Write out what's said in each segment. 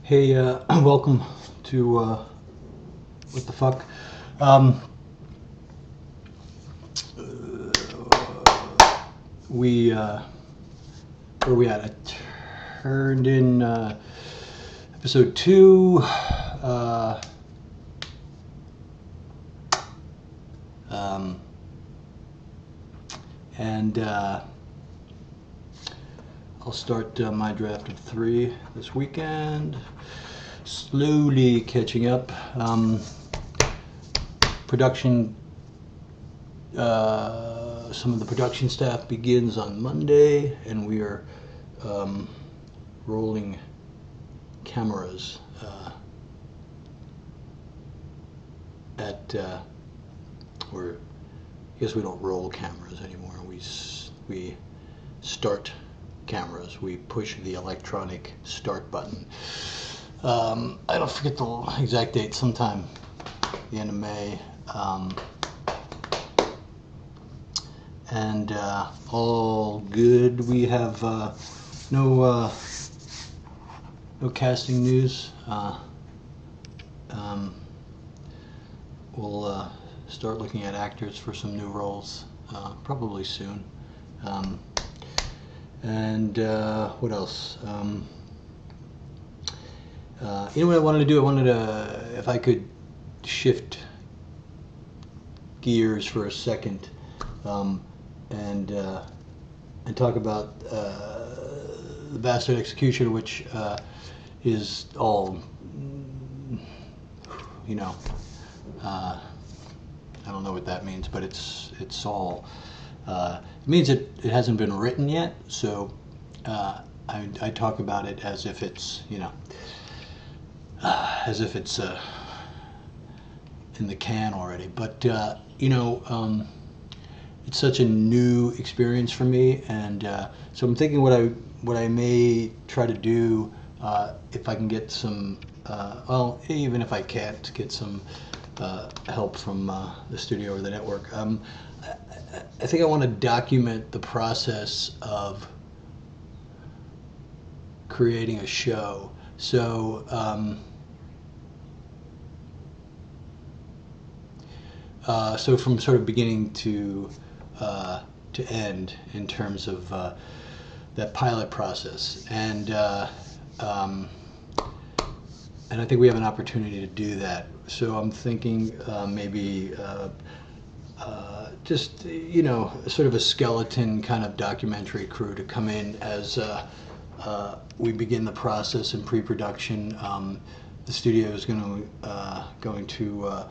Hey, welcome to What the Fuck. Um, where we at? I turned in episode 2. And I'll start my draft of 3 this weekend. Slowly catching up. Production. Some of the production staff begins on Monday, and we are rolling cameras or I guess we don't roll cameras anymore. We start cameras. We push the electronic start button. I don't forget the exact date. Sometime the end of May. And all good. We have no casting news. We'll start looking at actors for some new roles probably soon. And what else? You know what I wanted to do? I wanted to, if I could shift gears for a second, and talk about the Bastard Executioner, which is all, I don't know what that means, but it's all. It means it hasn't been written yet, so I talk about it as if it's in the can already. But it's such a new experience for me, and so I'm thinking what I may try to do if I can get some. Well, even if I can't get some help from the studio or the network, I think I want to document the process of creating a show. So so from sort of beginning to end in terms of that pilot process, and I think we have an opportunity to do that. So I'm thinking maybe just sort of a skeleton kind of documentary crew to come in as we begin the process in pre-production. The studio is going to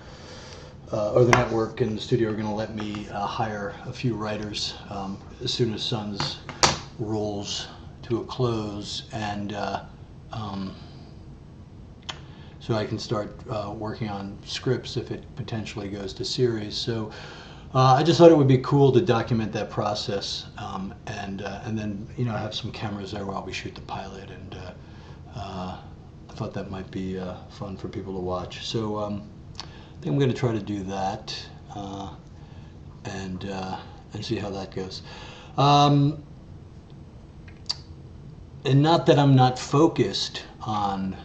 or the network and the studio are going to let me hire a few writers as soon as Sons rolls to a close, and so I can start working on scripts if it potentially goes to series. So I just thought it would be cool to document that process, and then have some cameras there while we shoot the pilot, and I thought that might be fun for people to watch. So I think I'm going to try to do that, and see how that goes. And not that I'm not focused on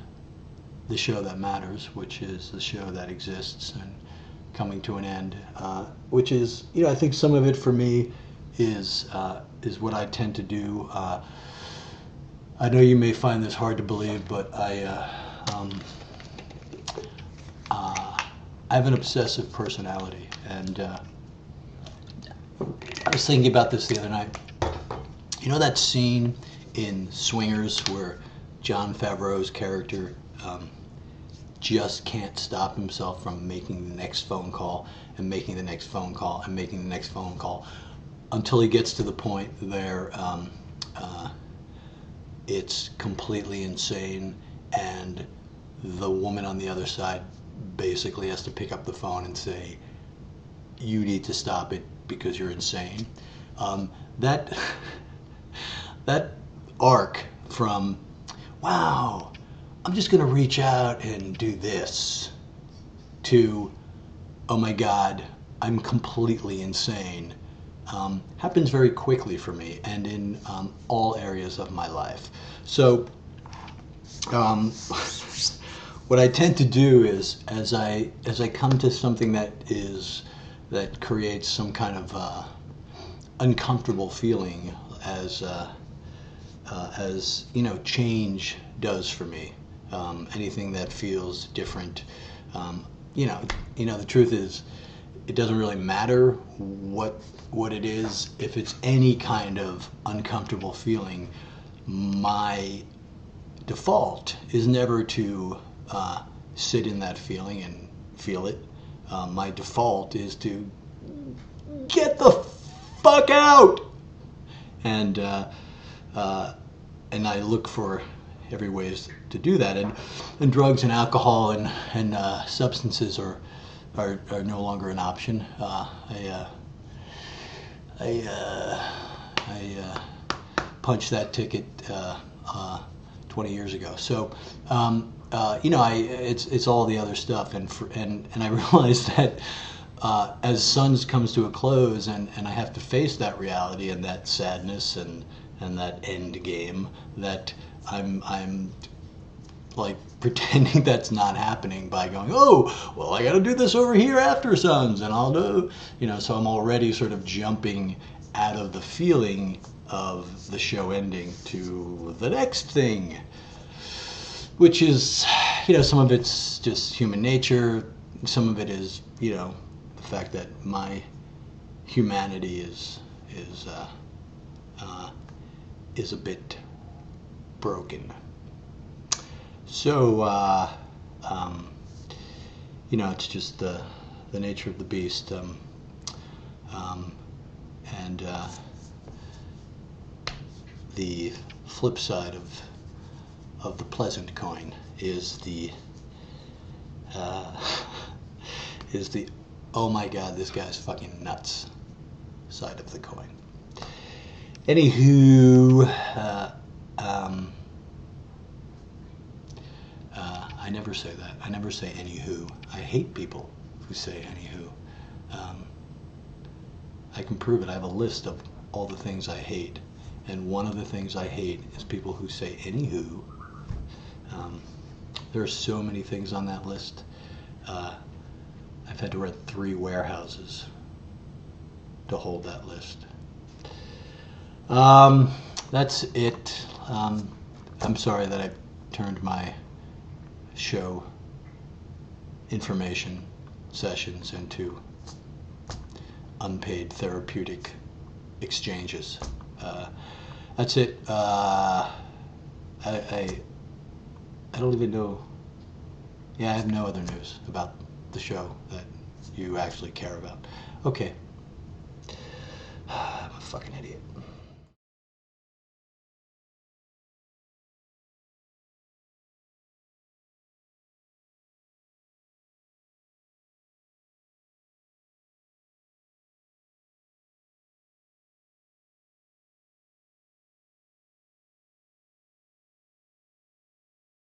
the show that matters, which is the show that exists and coming to an end, which is, I think some of it for me is what I tend to do. I know you may find this hard to believe, but I have an obsessive personality, and I was thinking about this the other night. You know that scene in Swingers where Jon Favreau's character just can't stop himself from making the next phone call and making the next phone call and making the next phone call until he gets to the point there it's completely insane, and the woman on the other side basically has to pick up the phone and say, "You need to stop it because you're insane." That arc from, wow, I'm just going to reach out and do this, to, oh my God, I'm completely insane, happens very quickly for me, and in all areas of my life. So Um, what I tend to do is, as I come to something that creates some kind of uncomfortable feeling, as you know, change does for me. Anything that feels different, um, the truth is, it doesn't really matter what it is. If it's any kind of uncomfortable feeling, my default is never to sit in that feeling and feel it. My default is to get the fuck out, and and I look for every ways to do that. And drugs and alcohol and substances are no longer an option. I punched that ticket 20 years ago. So it's all the other stuff, and I realized that as Sons comes to a close, and I have to face that reality and that sadness and that end game, that I'm like pretending that's not happening by going, oh, well, I got to do this over here after Sons, and I'll do, so I'm already sort of jumping out of the feeling of the show ending to the next thing, which is, some of it's just human nature, some of it is, the fact that my humanity is a bit broken. So, it's just the nature of the beast. And the flip side of the pleasant coin is the oh my god, this guy's fucking nuts side of the coin. Anywho, I never say that. I never say anywho. I hate people who say anywho. I can prove it. I have a list of all the things I hate, and one of the things I hate is people who say anywho. There are so many things on that list. I've had to rent 3 warehouses to hold that list. That's it. I'm sorry that I turned my show information sessions into unpaid therapeutic exchanges. That's it. I don't even know. Yeah, I have no other news about the show that you actually care about. Okay. I'm a fucking idiot.